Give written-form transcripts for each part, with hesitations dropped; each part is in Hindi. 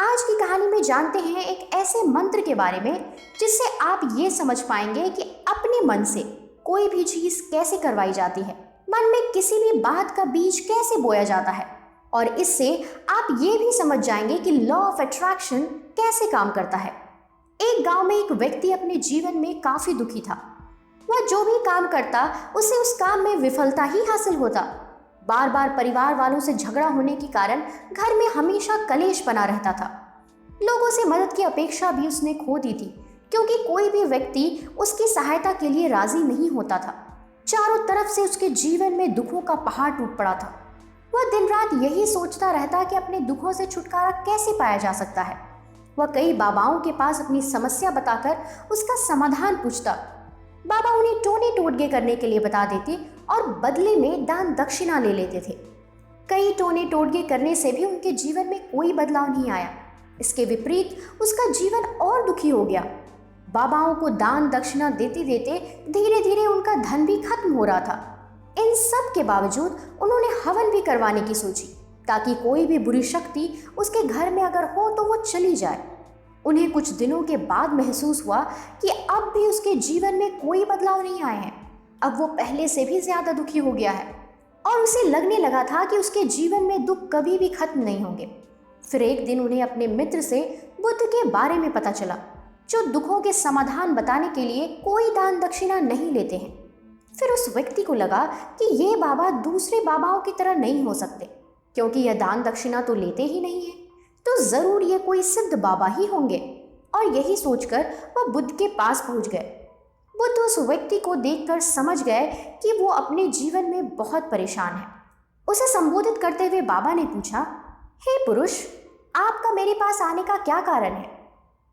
आज की कहानी में जानते हैं एक ऐसे मंत्र के बारे में जिससे आप ये समझ पाएंगे कि अपने मन से कोई भी चीज कैसे करवाई जाती है, मन में किसी भी बात का बीज कैसे बोया जाता है। और इससे आप ये भी समझ जाएंगे कि लॉ ऑफ अट्रैक्शन कैसे काम करता है। एक गांव में एक व्यक्ति अपने जीवन में काफी दुखी था। वह जो भी काम करता उसे उस काम में विफलता ही हासिल होता। बार बार परिवार वालों से झगड़ा होने के कारण घर में हमेशा कलेश बना रहता था। लोगों से मदद की अपेक्षा भी उसने खो दी थी, क्योंकि कोई भी व्यक्ति उसकी सहायता के लिए राजी नहीं होता था। चारों तरफ से उसके जीवन में दुखों का पहाड़ टूट पड़ा था। वह दिन रात यही सोचता रहता कि अपने दुखों से छुटकारा कैसे पाया जा सकता है। वह कई बाबाओं के पास अपनी समस्या बताकर उसका समाधान पूछता। बाबा उन्हें टोने टोटके करने के लिए बता देते और बदले में दान दक्षिणा ले लेते थे। कई टोने टोटके करने से भी उनके जीवन में कोई बदलाव नहीं आया। इसके विपरीत उसका जीवन और दुखी हो गया। बाबाओं को दान दक्षिणा देते देते धीरे धीरे उनका धन भी खत्म हो रहा था। इन सब के बावजूद उन्होंने हवन भी करवाने की सोची, ताकि कोई भी बुरी शक्ति उसके घर में अगर हो तो वो चली जाए। उन्हें कुछ दिनों के बाद महसूस हुआ कि अब भी उसके जीवन में कोई बदलाव नहीं आए हैं। अब वो पहले से भी ज्यादा दुखी हो गया है और उसे लगने लगा था कि उसके जीवन में दुख कभी भी खत्म नहीं होंगे। फिर एक दिन उन्हें अपने मित्र से बुद्ध के बारे में पता चला, जो दुखों के समाधान बताने के लिए कोई दान दक्षिणा नहीं लेते हैं। फिर उस व्यक्ति को लगा कि ये बाबा दूसरे बाबाओं की तरह नहीं हो सकते, क्योंकि यह दान दक्षिणा तो लेते ही नहीं है, तो जरूर ये कोई सिद्ध बाबा ही होंगे। और यही सोचकर वह बुद्ध के पास पहुंच गए। बुद्ध उस व्यक्ति को देखकर समझ गए कि वो अपने जीवन में बहुत परेशान है। उसे संबोधित करते हुए बाबा ने पूछा, हे पुरुष, आपका मेरे पास आने का क्या कारण है?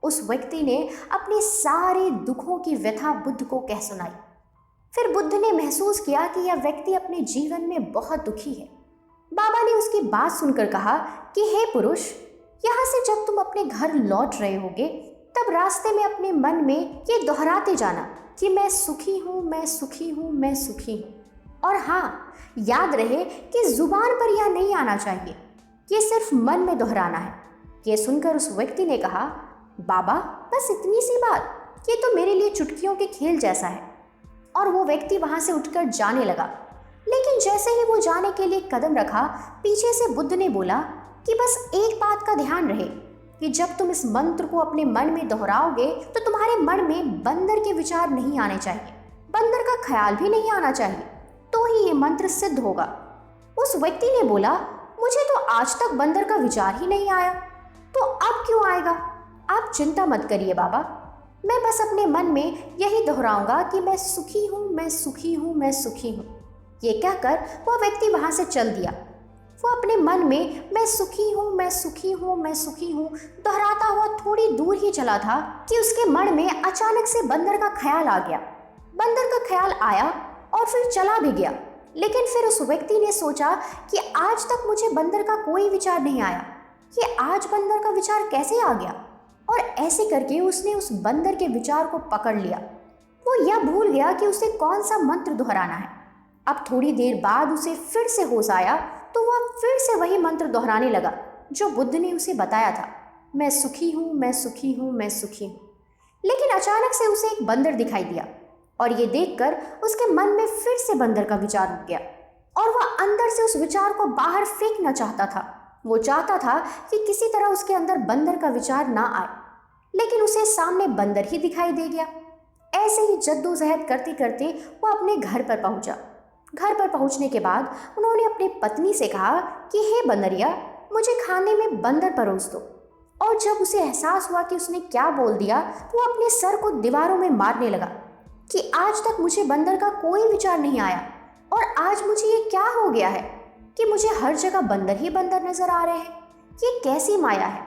उस व्यक्ति ने अपने सारे दुखों की व्यथा बुद्ध को कह सुनाई। फिर बुद्ध ने महसूस किया कि यह व्यक्ति अपने जीवन में बहुत दुखी है। बाबा ने उसकी बात सुनकर कहा कि हे पुरुष, यहाँ से जब तुम अपने घर लौट रहे होगे तब रास्ते में अपने मन में ये दोहराते जाना कि मैं सुखी हूँ, मैं सुखी हूँ, मैं सुखी हूँ। और हाँ, याद रहे कि जुबान पर यह नहीं आना चाहिए, ये सिर्फ मन में दोहराना है। ये सुनकर उस व्यक्ति ने कहा, बाबा बस इतनी सी बात, ये तो मेरे लिए चुटकियों के खेल जैसा है। और वो व्यक्ति वहां से उठकर जाने लगा। लेकिन जैसे ही वो जाने के लिए कदम रखा, पीछे से बुद्ध ने बोला कि बस एक बात का ध्यान रहे कि जब तुम इस मंत्र को अपने मन में दोहराओगे तो तुम्हारे मन में बंदर के विचार नहीं आने चाहिए, बंदर का ख्याल भी नहीं आना चाहिए, तो ही ये मंत्र सिद्ध होगा। उस व्यक्ति ने बोला, मुझे तो आज तक बंदर का विचार ही नहीं आया, तो अब क्यों आएगा? आप चिंता मत करिए बाबा, मैं बस अपने मन में यही दोहराऊंगा कि मैं सुखी हूँ, मैं सुखी हूँ, मैं सुखी हूँ। ये कहकर वह व्यक्ति वहां से चल दिया। वो अपने मन में मैं सुखी हूँ, मैं सुखी हूँ, मैं सुखी हूँ दोहराता हुआ थोड़ी दूर ही चला था कि उसके मन में अचानक से बंदर का ख्याल आ गया। बंदर का ख्याल आया और फिर चला भी गया। लेकिन फिर उस व्यक्ति ने सोचा कि आज तक मुझे बंदर का कोई विचार नहीं आया, ये आज बंदर का विचार कैसे आ गया? और ऐसे करके उसने उस बंदर के विचार को पकड़ लिया। वो यह भूल गया कि उसे कौन सा मंत्र दोहराना है। अब थोड़ी देर बाद उसे फिर से होश आया, तो वह फिर से वही मंत्र दोहराने लगा जो बुद्ध ने उसे बताया था, मैं सुखी हूँ, मैं सुखी हूँ, मैं सुखी हूँ। लेकिन अचानक से उसे एक बंदर दिखाई दिया और ये देखकर उसके मन में फिर से बंदर का विचार उठ गया और वह अंदर से उस विचार को बाहर फेंकना चाहता था। वो चाहता था कि किसी तरह उसके अंदर बंदर का विचार ना आए, लेकिन उसे सामने बंदर ही दिखाई दे गया। ऐसे ही जद्दोजहद करते करते वो अपने घर पर पहुंचा। घर पर पहुंचने के बाद उन्होंने अपनी पत्नी से कहा कि हे बंदरिया, मुझे खाने में बंदर परोस दो। और जब उसे एहसास हुआ कि उसने क्या बोल दिया, तो वो अपने सर को दीवारों में मारने लगा कि आज तक मुझे बंदर का कोई विचार नहीं आया और आज मुझे ये क्या हो गया है कि मुझे हर जगह बंदर ही बंदर नजर आ रहे हैं। ये कैसी माया है?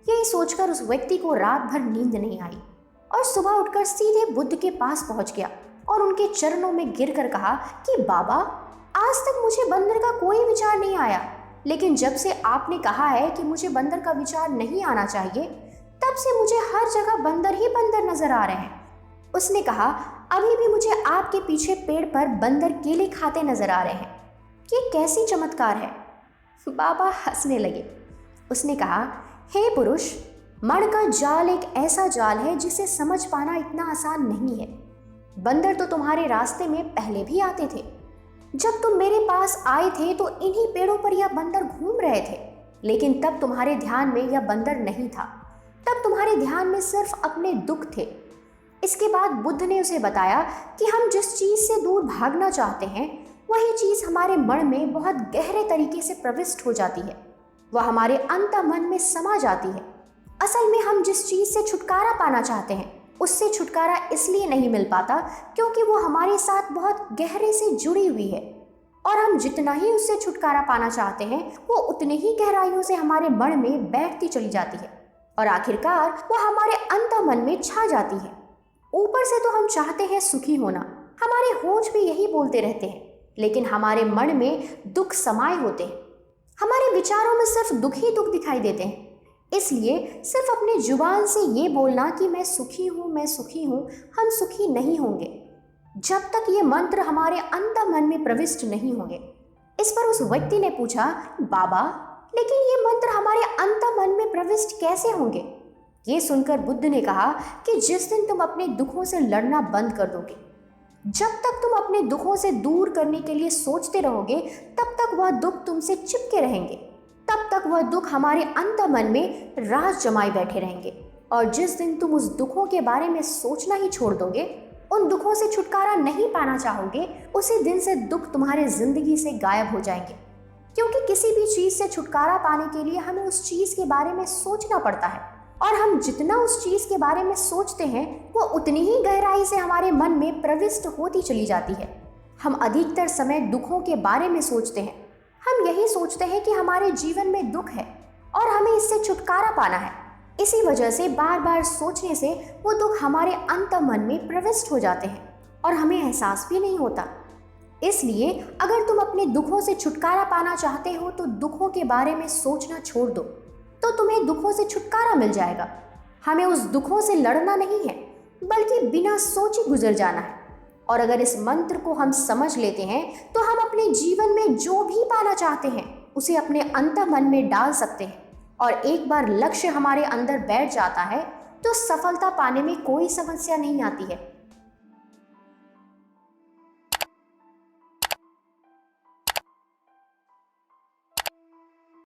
यही सोचकर उस व्यक्ति को रात भर नींद नहीं आई और सुबह उठकर सीधे बुद्ध के पास पहुंच गया और उनके चरणों में गिरकर कहा कि बाबा, आज तक मुझे बंदर का कोई विचार नहीं आया, लेकिन जब से आपने कहा है कि मुझे बंदर का विचार नहीं आना चाहिए, तब से मुझे हर जगह बंदर ही बंदर नजर आ रहे हैं। उसने कहा, अभी भी मुझे आपके पीछे पेड़ पर बंदर केले खाते नजर आ रहे हैं। ये कैसी चमत्कार है? बाबा हंसने लगे। उसने कहा, हे पुरुष, मण का जाल एक ऐसा जाल है जिसे समझ पाना इतना आसान नहीं है। बंदर तो तुम्हारे रास्ते में पहले भी आते थे। जब तुम मेरे पास आए थे तो इन्हीं पेड़ों पर यह बंदर घूम रहे थे, लेकिन तब तुम्हारे ध्यान में यह बंदर नहीं था। तब तुम्हारे ध्यान में सिर्फ अपने दुख थे। इसके बाद बुद्ध ने उसे बताया कि हम जिस चीज से दूर भागना चाहते हैं वही चीज हमारे मन में बहुत गहरे तरीके से प्रविष्ट हो जाती है। वह हमारे अंतःमन में समा जाती है। असल में हम जिस चीज से छुटकारा पाना चाहते हैं उससे छुटकारा इसलिए नहीं मिल पाता क्योंकि वो हमारे साथ बहुत गहरे से जुड़ी हुई है, और हम जितना ही उससे छुटकारा पाना चाहते हैं वो उतनी ही गहराइयों से हमारे मन में बैठती चली जाती है और आखिरकार वो हमारे अंतःमन में छा जाती है। ऊपर से तो हम चाहते हैं सुखी होना, हमारे होंठ भी यही बोलते रहते हैं, लेकिन हमारे मन में दुख समाये होते हैं। हमारे विचारों में सिर्फ दुख ही दुख दिखाई देते हैं। इसलिए सिर्फ अपने जुबान से ये बोलना कि मैं सुखी हूँ, हम सुखी नहीं होंगे जब तक ये मंत्र हमारे अंतःमन में प्रविष्ट नहीं होंगे। इस पर उस व्यक्ति ने पूछा, बाबा, लेकिन ये मंत्र हमारे अंतःमन में प्रविष्ट कैसे होंगे? ये सुनकर बुद्ध ने कहा कि जिस दिन तुम अपने दुखों से लड़ना बंद कर दोगे, जब तक तुम अपने दुखों से दूर करने के लिए सोचते रहोगे, तब तक वह दुख तुमसे चिपके रहेंगे। तब तक वह दुख हमारे अंतःमन में राज जमाए बैठे रहेंगे, और जिस दिन तुम उस दुखों के बारे में सोचना ही छोड़ दोगे, उन दुखों से छुटकारा नहीं पाना चाहोगे, उसी दिन से दुख तुम्हारे जिंदगी से गायब हो जाएंगे। क्योंकि किसी भी चीज से छुटकारा पाने के लिए हमें उस चीज के बारे में सोचना पड़ता है, और हम जितना उस चीज के बारे में सोचते हैं वो उतनी ही गहराई से हमारे मन में प्रविष्ट होती चली जाती है। हम अधिकतर समय दुखों के बारे में सोचते हैं। हम यही सोचते हैं कि हमारे जीवन में दुख है और हमें इससे छुटकारा पाना है। इसी वजह से बार बार सोचने से वो दुख हमारे अंतःमन में प्रविष्ट हो जाते हैं और हमें एहसास भी नहीं होता। इसलिए अगर तुम अपने दुखों से छुटकारा पाना चाहते हो तो दुखों के बारे में सोचना छोड़ दो, तो तुम्हें दुखों से छुटकारा मिल जाएगा। हमें उस दुखों से लड़ना नहीं है, बल्कि बिना सोचे गुजर जाना है। और अगर इस मंत्र को हम समझ लेते हैं तो हम अपने जीवन में जो भी पाना चाहते हैं उसे अपने अंतःमन में डाल सकते हैं, और एक बार लक्ष्य हमारे अंदर बैठ जाता है तो सफलता पाने में कोई समस्या नहीं आती है।